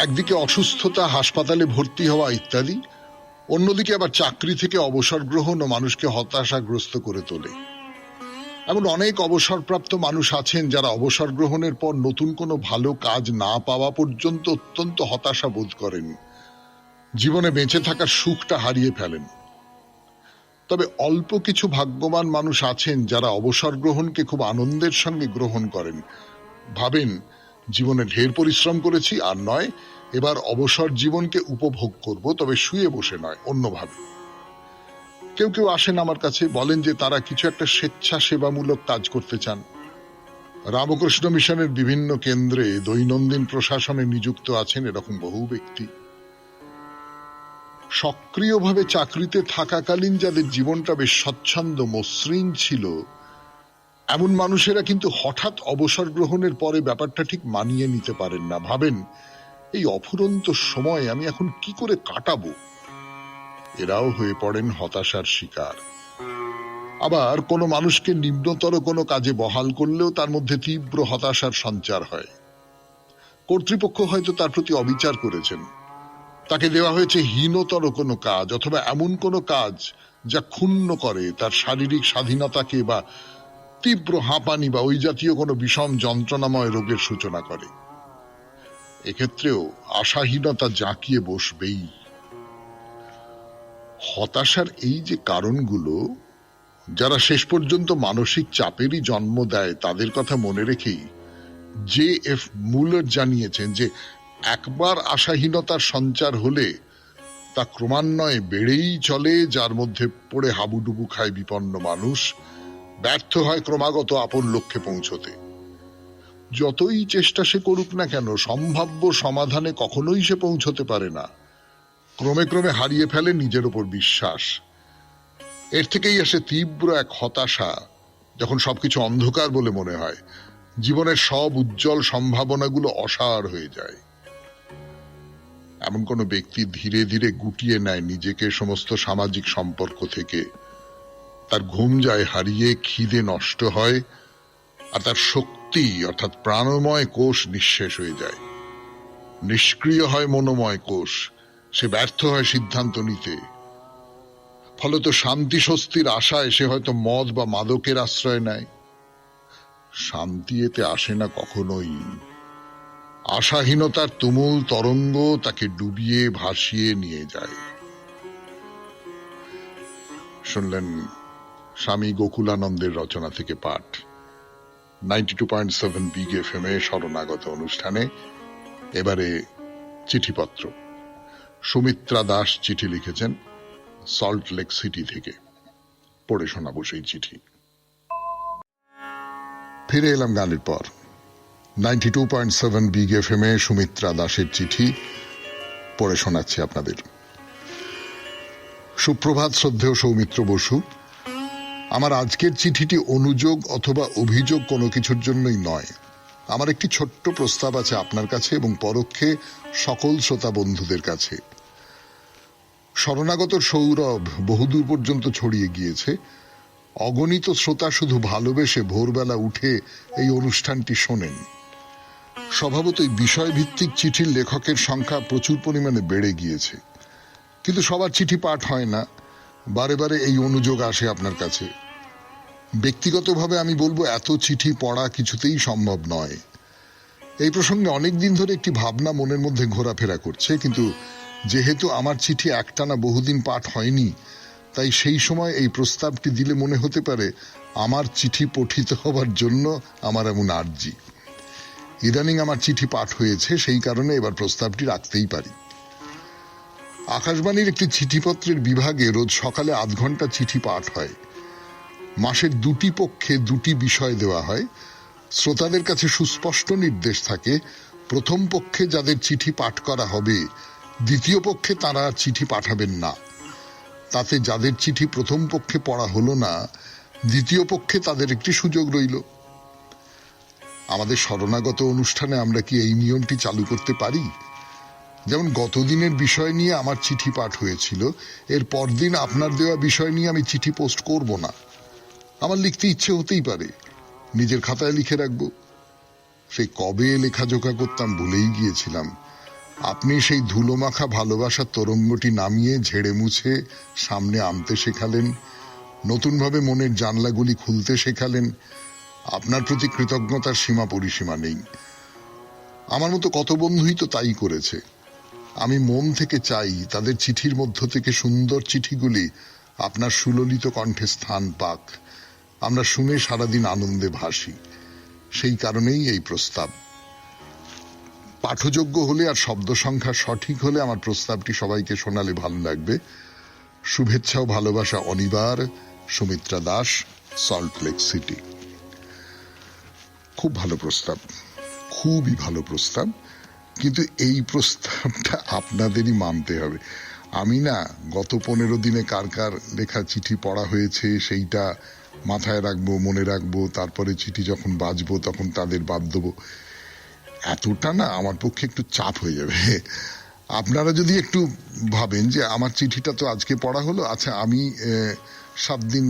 একদিকে অসুস্থতা, হাসপাতালে ভর্তি হওয়া ইত্যাদি, অন্যদিকে আবার চাকরি থেকে অবসর গ্রহণ ও মানুষকে হতাশাগ্রস্ত করে তোলে। এমন অনেক অবসরপ্রাপ্ত মানুষ আছেন যারা অবসর গ্রহণের পর নতুন কোনো ভালো কাজ না পাওয়া পর্যন্ত অত্যন্ত হতাশা বোধ করেন, জীবনে বেঁচে থাকার সুখটা হারিয়ে ফেলেন। তবে অল্প কিছু ভাগ্যবান মানুষ আছেন যারা অবসর গ্রহণকে খুব আনন্দের সঙ্গে গ্রহণ করেন, ভাবেন জীবনে ঢের পরিশ্রম করেছি, আর নয় এবার অবসর জীবনকে উপভোগ করব, তবে শুয়ে বসে নয়, অন্যভাবে। কেউ কেউ আসেন আমার কাছে, বলেন যে তারা কিছু একটা স্বেচ্ছাসেবামূলক কাজ করতে চান। রামকৃষ্ণ মিশনের বিভিন্ন কেন্দ্রে দৈনন্দিন প্রশাসনে নিযুক্ত আছেন এরকম বহু ব্যক্তি। সক্রিয়ভাবে চাকরিতে থাকাকালীন যাদের জীবনটা বেশ স্বচ্ছন্দ মসৃণ ছিল, এমন মানুষেরা কিন্তু হঠাৎ অবসর গ্রহণের পরে ব্যাপারটা ঠিক মানিয়ে নিতে পারেন না। ভাবেন এই অফুরন্ত সময় আমি এখন কি করে কাটাবো। এরাও হয়ে পড়েন হতাশার শিকার। আবার কোনো মানুষকে নিম্নতর কোনো কাজে বহাল করলেও তার মধ্যে তীব্র হতাশার সঞ্চার হয়। কর্তৃপক্ষ হয়তো তার প্রতি অবিচার করেছেন, তাকে দেওয়া হয়েছে হীনতর কোনো কাজ অথবা এমন কোনো কাজ যা ক্ষুণ্ণ করে তার শারীরিক স্বাধীনতাকে, বা তীব্র হাঁপানি বা ওই জাতীয় কোনো বিষম যন্ত্রণাময় রোগের সূচনা করে। এক্ষেত্রেও আশাহীনতা জাঁকিয়ে বসবেই। হতাশার এই যে কারণগুলো, যারা শেষ পর্যন্ত মানসিক চাপেরই জন্ম দেয়, তাদের কথা মনে রেখেই JF মুলার জানিয়েছেন যে একবার আশাহীনতার সঞ্চার হলে তা ক্রমান্বয়ে বেড়েই চলে, যার মধ্যে পড়ে হাবুডুবু খায় বিপন্ন মানুষ, ব্যর্থ হয় ক্রমাগত আপন লক্ষ্যে পৌঁছতে। যতই চেষ্টা সে করুক না কেন, সম্ভাব্য সমাধানে কখনোই সে পৌঁছতে পারে না। ক্রমে ক্রমে হারিয়ে ফেলে নিজের উপর বিশ্বাস। এর থেকেই আসে তীব্র এক হতাশা, যখন সবকিছু অন্ধকার বলে মনে হয়, জীবনের সব উজ্জ্বল সম্ভাবনাগুলো অসার হয়ে যায়। এমন কোন ব্যক্তি ধীরে ধীরে গুটিয়ে নেয় নিজেকে সমস্ত সামাজিক সম্পর্ক থেকে, তার ঘুম যায় হারিয়ে, খিদে নষ্ট হয়, আর তার শক্তি অর্থাৎ প্রাণময় কোষ নিঃশেষ হয়ে যায়, নিষ্ক্রিয় হয় মনোময় কোষ, সে ব্যর্থ হয় সিদ্ধান্ত নিতে। ফলত শান্তি স্বস্তির আশায় সে হয়তো মদ বা মাদকের আশ্রয় নেয়। শান্তি এতে আসে না কখনোই। আশাহীনতার তুমুল তরঙ্গ তাকে ডুবিয়ে ভাসিয়ে নিয়ে যায়। শুনলেন স্বামী গোকুলানন্দের রচনা থেকে পাঠ 92.7 বিগ এফএম এ শরণাগত অনুষ্ঠানে। এবারে চিঠিপত্র। সুমিত্রা দাস চিঠি লিখেছেন সল্ট লেক সিটি থেকে। পড়ে শোনাবো সেই চিঠি। ফিরে এলাম গানের পর। 92.7 বিগ এফএম এ সুমিত্রা দাসের চিঠি পড়ে শোনাচ্ছি আপনাদের। সুপ্রভাত শ্রদ্ধেয় সৌমিত্র বসু। আমার আজকের চিঠিটি অনুযোগ অথবা অভিযোগ কোনো কিছুর জন্যই নয়। আমার একটি ছোট্ট প্রস্তাব আছে আপনার কাছে এবং পরোক্ষে সকল শ্রোতা বন্ধুদের কাছে। শরণাগত সৌরভ বহুদূর পর্যন্ত ছড়িয়ে গিয়েছে। অগণিত শ্রোতা শুধু ভালোবেসে ভোরবেলা উঠে এই অনুষ্ঠানটি শোনেন। স্বভাবতই বিষয়ভিত্তিক চিঠির লেখকের সংখ্যা প্রচুর পরিমাণে বেড়ে গিয়েছে, কিন্তু সবার চিঠি পাঠ হয় না। বারে বারে এই অনুযোগ আসে আপনার কাছে। ব্যক্তিগতভাবে আমি বলবো, এত চিঠি পড়া কিছুতেই সম্ভব নয়। এই প্রসঙ্গে অনেকদিন ধরে একটি ভাবনা মনের মধ্যে ঘোরাফেরা করছে, কিন্তু যেহেতু আমার চিঠি একটানা বহুদিন পাঠ হয়নি, তাই সেই সময় এই প্রস্তাবটি দিলে মনে হতে পারে আমার চিঠি পঠিত হবার জন্য আমার এমন আর্জি। ইদানিং আমার চিঠি পাঠ হয়েছে, সেই কারণে এবার প্রস্তাবটি রাখতেই পারি। আকাশবাণীর একটি চিঠিপত্রের বিভাগে রোজ সকালে 8 ঘন্টা চিঠি পাঠ হয়। মাসের 2টি পক্ষে 2টি বিষয় দেওয়া হয়। শ্রোতাদের কাছে সুস্পষ্ট নির্দেশ থাকে, প্রথম পক্ষে যাদের চিঠি পাঠ করা হবে, দ্বিতীয় পক্ষে তারা চিঠি পাঠাবেন না। তাতে যাদের চিঠি প্রথম পক্ষে পড়া হলো না, দ্বিতীয় পক্ষে তাদের একটি সুযোগ রইল। আমাদের শরণাগত অনুষ্ঠানে আমরা কি এই নিয়মটি চালু করতে পারি? যেমন গতদিনের বিষয় নিয়ে আমার চিঠি পাঠ হয়েছিল, এর পরদিন আপনার দেওয়া বিষয় নিয়ে আমি চিঠি পোস্ট করব না। আমার লিখতে ইচ্ছে হতেই পারে, নিজের খাতায় লিখে রাখবো। সেই কবে লেখাজোখা করতাম ভুলেই গিয়েছিলাম। আপনি সেই ধুলোমাখা ভালোবাসার তরঙ্গটি নামিয়ে ঝেড়ে মুছে সামনে আনতে শেখালেন, নতুনভাবে মনের জানলাগুলি খুলতে শেখালেন। আপনার প্রতি কৃতজ্ঞতার সীমা পরিসীমা নেই। আমার মতো কত বন্ধুই তো তাই করেছে। আমি মন থেকে চাই তাদের চিঠির মধ্য থেকে সুন্দর চিঠিগুলি আপনার সুললিত কণ্ঠে স্থান পাক, আমরা শুনে সারাদিন আনন্দে ভাসি। সেই কারণেই এই প্রস্তাব। পাঠযোগ্য হলে আর শব্দ সংখ্যা সঠিক হলে আমার প্রস্তাবটি সবাইকে শোনালে ভালো লাগবে। শুভেচ্ছা ও ভালোবাসা Anibar, Sumitra Das, Salt Lake City. খুব ভালো প্রস্তাব, খুবই ভালো প্রস্তাব, কিন্তু এই প্রস্তাবটা আপনাদেরই মানতে হবে। আমি না গত 15 দিনে কার কার লেখা চিঠি পড়া হয়েছে সেইটা মাথায় রাখবো, মনে রাখবো, তারপরে চিঠি যখন বাজবো তখন তাদের বাদ দেবো। এতটা না আমার পক্ষে একটু চাপ হয়ে যাবে। আপনারা যদি একটু ভাবেন যে আমার চিঠিটা তো আজকে পড়া হলো, আচ্ছা আমি 7 দিন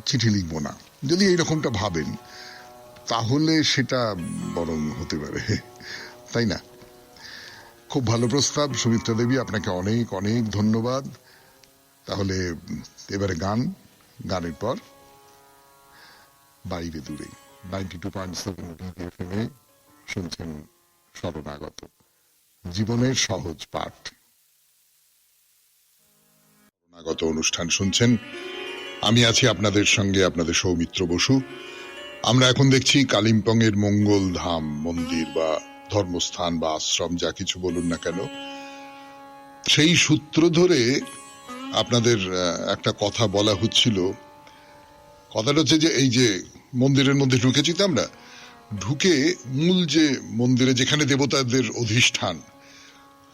চিঠি লিখবো না, যদি এইরকমটা ভাবেন তাহলে সেটা বরং হতে পারে, তাই না? খুব ভালো প্রস্তাব সুমিত্রা দেবী, আপনাকে অনেক অনেক ধন্যবাদ। তাহলে এবারে গানের পর বাইরে দূরে 92.7 FM এ শুনছেন শরণাগত, জীবনের সহজ পাঠ। শরণাগত অনুষ্ঠান শুনছেন, আমি আছি আপনাদের সঙ্গে, আপনাদের সৌমিত্র বসু। আমরা এখন দেখছি কালিম্পং এর মঙ্গল ধাম মন্দির বা ধর্মস্থান বা আশ্রম, যা কিছু বলুন না কেন, সেই সূত্র ধরে আপনাদের একটা কথা বলা হচ্ছিল। কথাটা হচ্ছে যে এই যে মন্দিরের মধ্যে ঢুকেছি, তো আমরা ঢুকে মূল যে মন্দিরে যেখানে দেবতাদের অধিষ্ঠান,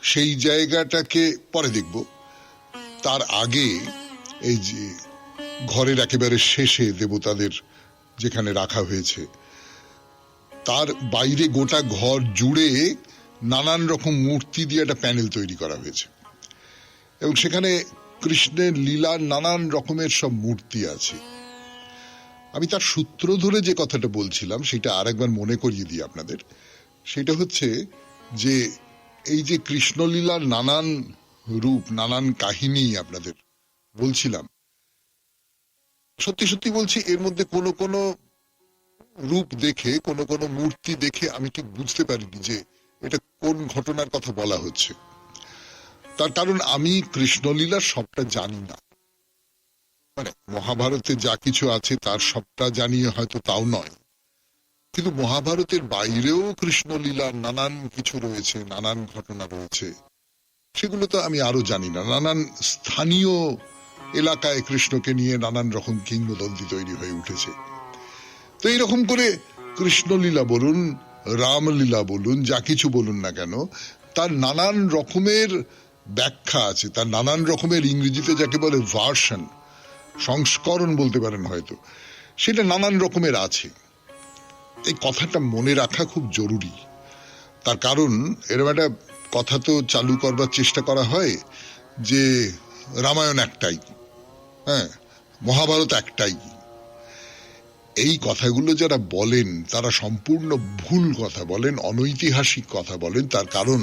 সেই জায়গাটাকে পরে দেখব। তার আগে এই যে ঘরের একেবারে শেষে দেবতাদের যেখানে রাখা হয়েছে, তার বাইরে গোটা ঘর জুড়ে নানান রকম মূর্তি দিয়ে একটা প্যানেল তৈরি করা হয়েছে, এবং সেখানে কৃষ্ণের লীলার নানান রকমের সব মূর্তি আছে। আমি তার সূত্র ধরে যে কথাটা বলছিলাম সেটা আরেকবার মনে করিয়ে দিই আপনাদের। সেটা হচ্ছে যে এই যে কৃষ্ণলীলার নানান রূপ, নানান কাহিনী আপনাদের বলছিলাম, সত্যি সত্যি বলছি, এর মধ্যে কোনো কোনো রূপ দেখে, কোনো কোনো মূর্তি দেখে আমি ঠিক বুঝতে পারিনি যে এটা কোন ঘটনার কথা বলা হচ্ছে। তার কারণ আমি কৃষ্ণলীলার সবটা জানি না, মানে মহাভারতে যা কিছু আছে তার সবটা জানিয়ে হয়তো তাও নয়, কিন্তু মহাভারতের বাইরেও কৃষ্ণলীলার নানান কিছু রয়েছে, নানান ঘটনা রয়েছে, সেগুলো তো আমি আরো জানি না। নানান স্থানীয় এলাকায় কৃষ্ণকে নিয়ে নানান রকম কিংবদন্তি তৈরি হয়ে উঠেছে। তো এইরকম করে কৃষ্ণলীলা বলুন, রামলীলা বলুন, যা কিছু বলুন না কেন, তার নানান রকমের ব্যাখ্যা আছে, তার নানান রকমের, ইংরেজিতে যাকে বলে ভার্সন, সংস্করণ বলতে পারেন হয়তো, সেটা নানান রকমের আছে। এই কথাটা মনে রাখা খুব জরুরি। তার কারণ এরকম একটা কথা তো চালু করবার চেষ্টা করা হয় যে রামায়ণ একটাই, হ্যাঁ, মহাভারত একটাই। এই কথাগুলো যারা বলেন তারা সম্পূর্ণ ভুল কথা বলেন, অনৈতিহাসিক কথা বলেন। তার কারণ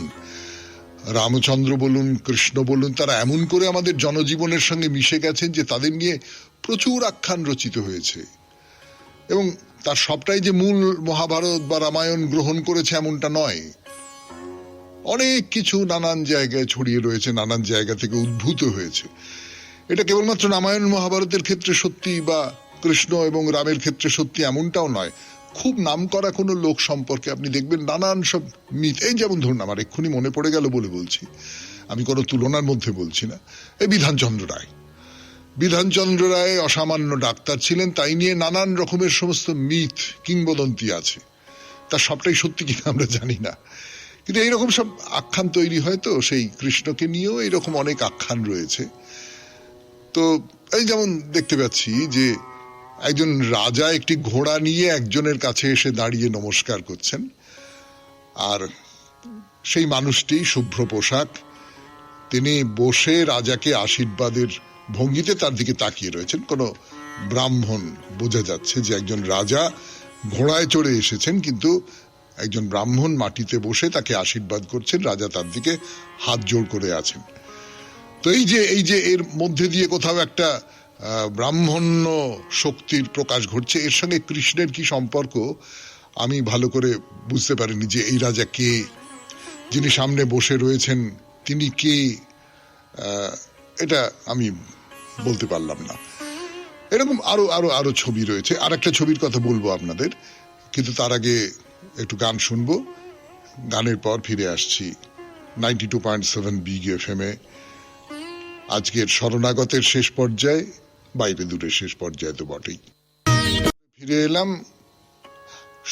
রামচন্দ্র বলুন, কৃষ্ণ বলুন, তারা এমন করে আমাদের জনজীবনের সঙ্গে মিশে গেছেন যে তাদের নিয়ে প্রচুর আখ্যান রচিত হয়েছে, এবং তার সবটাই যে মূল মহাভারত বা রামায়ণ গ্রহণ করেছে এমনটা নয়। অনেক কিছু নানান জায়গায় ছড়িয়ে রয়েছে, নানান জায়গা থেকে উদ্ভূত হয়েছে। এটা কেবলমাত্র রামায়ণ মহাভারতের ক্ষেত্রে সত্যি বা কৃষ্ণ এবং রামের ক্ষেত্রে সত্যি এমনটাও নয়। খুব নামকরা কোনো লোক সম্পর্কে আপনি দেখবেন নানান সব মিথ। এই যেমন ধরুন, আমার এক্ষুনি মনে পড়ে গেল বলে বলছি, আমি কোনো তুলনার মধ্যে বলছি না, এই বিধানচন্দ্র রায়। বিধানচন্দ্র রায় অসামান্য ডাক্তার ছিলেন, তাই নিয়ে নানান রকমের সমস্ত মিথ, কিংবদন্তি আছে। তার সবটাই সত্যি কিনা আমরা জানি না, কিন্তু এইরকম সব আখ্যান তৈরি হয়। তো সেই কৃষ্ণকে নিয়েও এইরকম অনেক আখ্যান রয়েছে। তো এই যেমন দেখতে পাচ্ছি যে একজন রাজা একটি ঘোড়া নিয়ে একজনের কাছে এসে দাঁড়িয়ে নমস্কার করছেন, আর সেই মানুষটি শুভ্র পোশাক, তিনি বসে রাজাকে আশীর্বাদের ভঙ্গিতে তার দিকে তাকিয়ে রয়েছেন। কোনো ব্রাহ্মণ, বোঝা যাচ্ছে যে একজন রাজা ঘোড়ায় চড়ে এসেছেন, কিন্তু একজন ব্রাহ্মণ মাটিতে বসে তাকে আশীর্বাদ করছেন, রাজা তার দিকে হাত জোড় করে আছেন। তো এই যে এর মধ্যে দিয়ে কোথাও একটা ব্রাহ্মণ্য শক্তির প্রকাশ ঘটছে। এর সঙ্গে কৃষ্ণের কি সম্পর্ক আমি ভালো করে বুঝতে পারিনি, যে এই রাজা কে, যিনি সামনে বসে রয়েছেন তিনি কে, এটা আমি বলতে পারলাম না। এরকম আরো আরো আরো ছবি রয়েছে। আর একটা ছবির কথা বলবো আপনাদের, কিন্তু তার আগে একটু গান শুনবো। গানের পর ফিরে আসছি 92.7 বিগ এফএম এ। আজকের শরণাগতের শেষ পর্যায়ে, বাইরে দূরের শেষ পর্যায়ে তো বটেই। ফিরে এলাম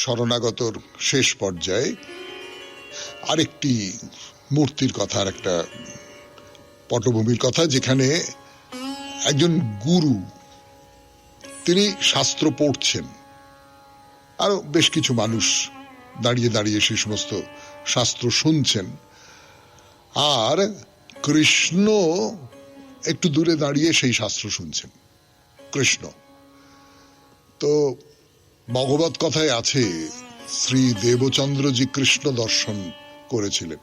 শরণাগতর শেষ পর্যায়ে। আরেকটি মূর্তির কথা, আর একটা পটভূমির কথা, যেখানে একজন গুরু, তিনি শাস্ত্র পড়ছেন, আরো বেশ কিছু মানুষ দাঁড়িয়ে দাঁড়িয়ে সেই সমস্ত শাস্ত্র শুনছেন, আর কৃষ্ণ একটু দূরে দাঁড়িয়ে সেই শাস্ত্র শুনছেন। কৃষ্ণ তো ভগবত কথায় আছে, শ্রী দেবচন্দ্রজি কৃষ্ণ দর্শন করেছিলেন,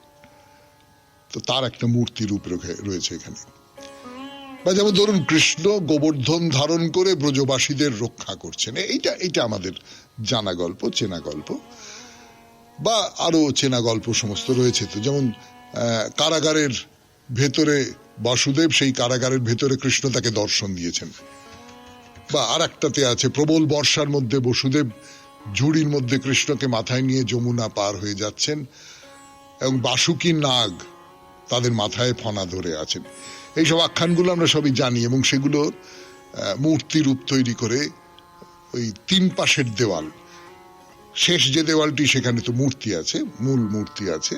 তো তার একটা মূর্তি রূপ রয়েছে এখানে। বা যেমন ধরুন, কৃষ্ণ গোবর্ধন ধারণ করে ব্রজবাসীদের রক্ষা করছেন, এইটা আমাদের জানা গল্প, চেনা গল্প, বা আরো চেনা গল্প সমস্ত রয়েছে। তো যেমন কারাগারের ভেতরে বাসুদেব, সেই কারাগারের ভেতরে কৃষ্ণ তাকে দর্শন দিয়েছেন। বা আর একটাতে আছে, প্রবল বর্ষার মধ্যে বসুদেব ঝুড়ির মধ্যে কৃষ্ণকে মাথায় নিয়ে যমুনা পার হয়ে যাচ্ছেন, এবং বাসুকী নাগ তাদের মাথায় ফনা ধরে আছেন। এইসব আখ্যানগুলো আমরা সবই জানি, এবং সেগুলো মূর্তি রূপ তৈরি করে ওই তিন পাশের দেওয়াল, শেষ যে দেওয়ালটি সেখানে তো মূর্তি আছে, মূল মূর্তি আছে,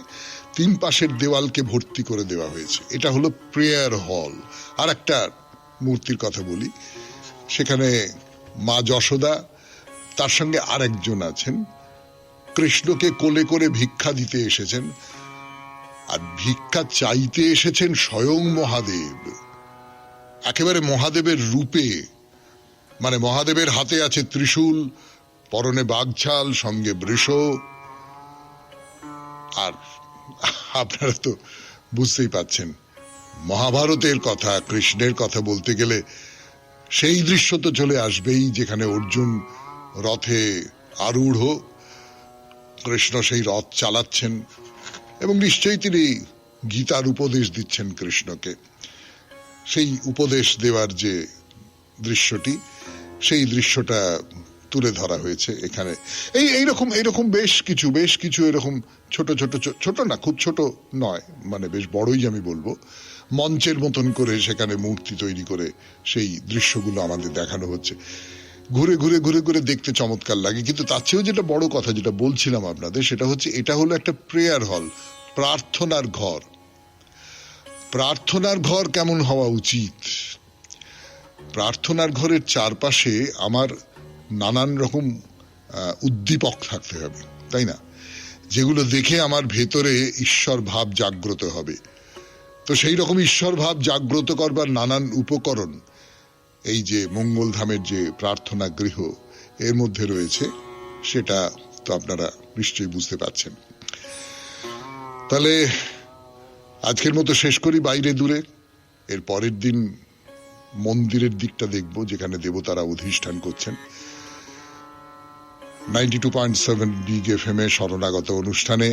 তিন পাশের দেওয়ালকে ভর্তি করে দেওয়া হয়েছে। এটা হলো প্রেয়ার হল। আর একটা মূর্তির কথা বলি, সেখানে মা যশোদা, তার সঙ্গে আরেকজন আছেন, কৃষ্ণকে কোলে করে ভিক্ষা দিতে এসেছেন। আর ভিক্ষা চাইতে এসেছেন স্বয়ং মহাদেব, একেবারে মহাদেবের রূপে। মানে মহাদেবের হাতে আছে ত্রিশূল, পরনে বাঘছাল, সঙ্গে বৃষ। আর আপনারা তো বুঝতেই পাচ্ছেন, মহাভারতের কথা, কৃষ্ণের কথা বলতে গেলে সেই দৃশ্য তো চলে আসবেই, যেখানে অর্জুন রথে আরূঢ়, কৃষ্ণ সেই রথ চালাচ্ছেন এবং নিশ্চয়ই তিনি গীতার উপদেশ দিচ্ছেন কৃষ্ণকে। সেই উপদেশ দেওয়ার যে দৃশ্যটি, সেই দৃশ্যটা তুলে ধরা হয়েছে এখানে। এইরকম বেশ কিছু এরকম ছোট না, খুব ছোট নয়, মানে বেশ বড়ই আমি বলবো, মঞ্চের মতন করে সেখানে মূর্তি তৈরি করে সেই দৃশ্যগুলো আমাদের দেখানো হচ্ছে। ঘুরে ঘুরে দেখতে চমৎকার লাগে। কিন্তু তার চেয়েও যেটা বড় কথা, যেটা বলছিলাম আপনাদের, সেটা হচ্ছে এটা হলো একটা প্রেয়ার হল, প্রার্থনার ঘর। প্রার্থনার ঘর কেমন হওয়া উচিত? প্রার্থনার ঘরের চারপাশে আমার নানান রকম উদ্দীপক থাকতে হবে, তাই না? যেগুলো দেখে আমার ভেতরে ঈশ্বর ভাব জাগ্রত হবে। তো সেই রকম ঈশ্বর ভাব জাগ্রত করবার নানান উপকরণ এই যে মঙ্গলধামের যে প্রার্থনা গৃহ, এর মধ্যে রয়েছে। সেটা তো আপনারা নিশ্চয়ই বুঝতে পারছেন। তাহলে আজকের মতো শেষ করি বাইরে দূরে। এর পরের দিন মন্দিরের দিকটা দেখব, যেখানে দেবতারা অধিষ্ঠান করছেন। 92.7 বিগ FM এ শরণাগত অনুষ্ঠানে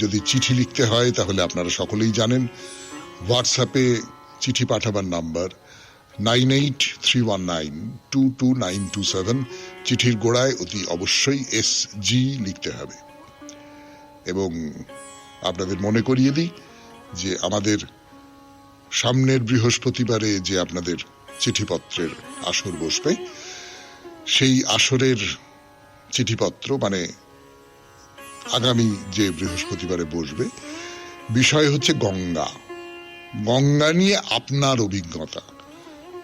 যদি চিঠি লিখতে হয়, তাহলে আপনারা সকলেই জানেন, হোয়াটসঅ্যাপে চিঠি পাঠাবার নাম্বার 9831922927। চিঠির গোড়ায় অতি অবশ্যই SG লিখতে হবে। এবং আপনাদের মনে করিয়ে দিই যে আমাদের সামনের বৃহস্পতিবারে যে আপনাদের চিঠিপত্রের আসর বসবে, সেই আসরের চিঠিপত্র, মানে আগামী যে বৃহস্পতিবারে বসবে, বিষয় হচ্ছে গঙ্গা। গঙ্গা নিয়ে আপনার অভিজ্ঞতা,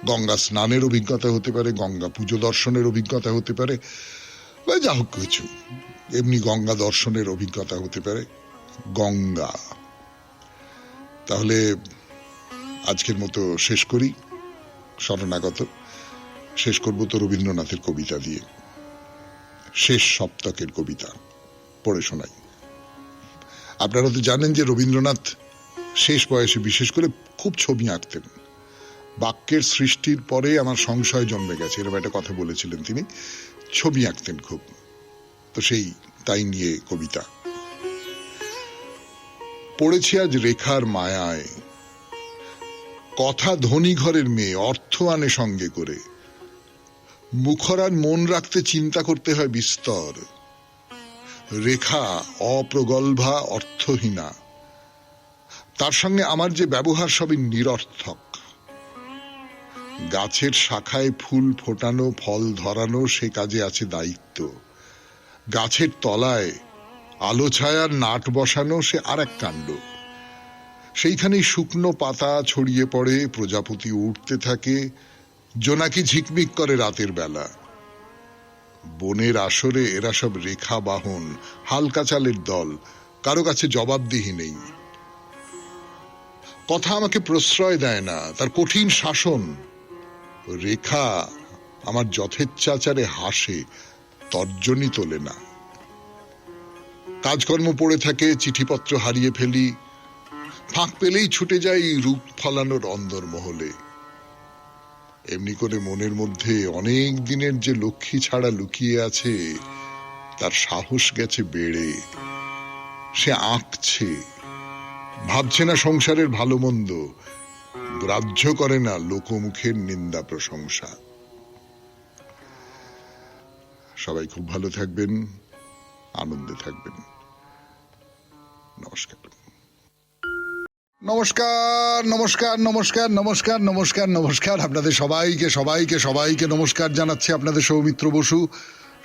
গঙ্গা স্নানের অভিজ্ঞতা হতে পারে, গঙ্গা পুজো দর্শনের অভিজ্ঞতা হতে পারে, বা যা হোক কিছু, এমনি গঙ্গা দর্শনের অভিজ্ঞতা হতে পারে। গঙ্গা। তাহলে আজকের মতো শেষ করি শরণাগত। শেষ করব তো রবীন্দ্রনাথের কবিতা দিয়ে, শেষ সপ্তকের কবিতা পড়ে শোনাই। আপনারা তো জানেন যে রবীন্দ্রনাথ শেষ বয়সে বিশেষ করে খুব ছবি আঁকতেন। বাক্যের সৃষ্টির পরে আমার সংশয় জন্মে গেছে, এরকম একটা কথা বলেছিলেন তিনি। ছবি আঁকতেন খুব, তো সেই তাই নিয়ে কবিতা পড়েছি আজ। রেখার মায়ায় কথা ধনী ঘরের মেয়ে, অর্থ আনে সঙ্গে করে। মুখরার মন রাখতে চিন্তা করতে হয় বিস্তর। রেখা অপ্রগল্ভা, অর্থহীনা, তার সঙ্গে আমার যে ব্যবহার সবই নিরর্থক। গাছের শাখায় ফুল ফোটানো, ফল ধরানো, সে কাজে আছে দায়িত্ব। গাছের তলায় আলো ছায়ার নাট বসানো, সে আর এক কাণ্ড। সেইখানেই শুকনো পাতা ছড়িয়ে পড়ে, প্রজাপতি উঠতে থাকে, জোনাকি ঝিকমিক করে রাতের বেলা। বনের আসরে এরা সব রেখা বাহন, হালকা চালের দল, কারো কাছে জবাবদিহি নেই। কথা আমাকে প্রশ্রয় দেয় না, তার কঠিন শাসন। রেখা আমার যথেচ্ছাচারে হাসে, তর্জনী তোলে না। কাজকর্ম পড়ে থাকে, চিঠিপত্র হারিয়ে ফেলি, ফাঁক পেলেই ছুটে যাই রূপ ফলানোর অন্দরমহলে। এমনি করে মনের মধ্যে অনেক দিনের যে লক্ষ্মী ছাড়া লুকিয়ে আছে, তার সাহস গেছে বেড়ে। সে আঁকছে, ভাবছে না সংসারের ভালো মন্দ, গ্রাহ্য করে না লোকমুখের নিন্দা প্রশংসা। সবাই খুব ভালো থাকবেন, আনন্দে থাকবেন। নমস্কার। নমস্কার নমস্কার নমস্কার নমস্কার নমস্কার নমস্কার আপনাদের সবাইকে সবাইকে সবাইকে নমস্কার জানাচ্ছে আপনাদের সৌমিত্র বসু।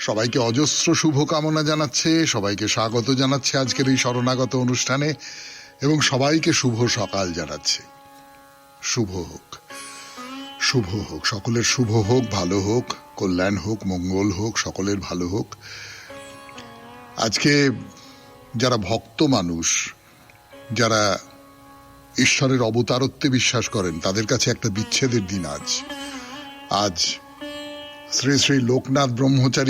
সবাইকে অজস্র শুভকামনা জানাচ্ছে, সবাইকে স্বাগত জানাচ্ছে আজকের এই শরণাগত অনুষ্ঠানে, এবং সবাইকে শুভ সকাল জানাচ্ছে। শুভ হোক, শুভ হোক, সকলের শুভ হোক, ভালো হোক, কল্যাণ হোক, মঙ্গল হোক, সকলের ভালো হোক। আজকে যারা ভক্ত মানুষ, যারা ঈশ্বরের অবতারত্বে বিশ্বাস করেন তাদের কাছে একটা বিচ্ছেদের দিন আজ। শ্রী শ্রী লোকনাথ ব্রহ্মচারী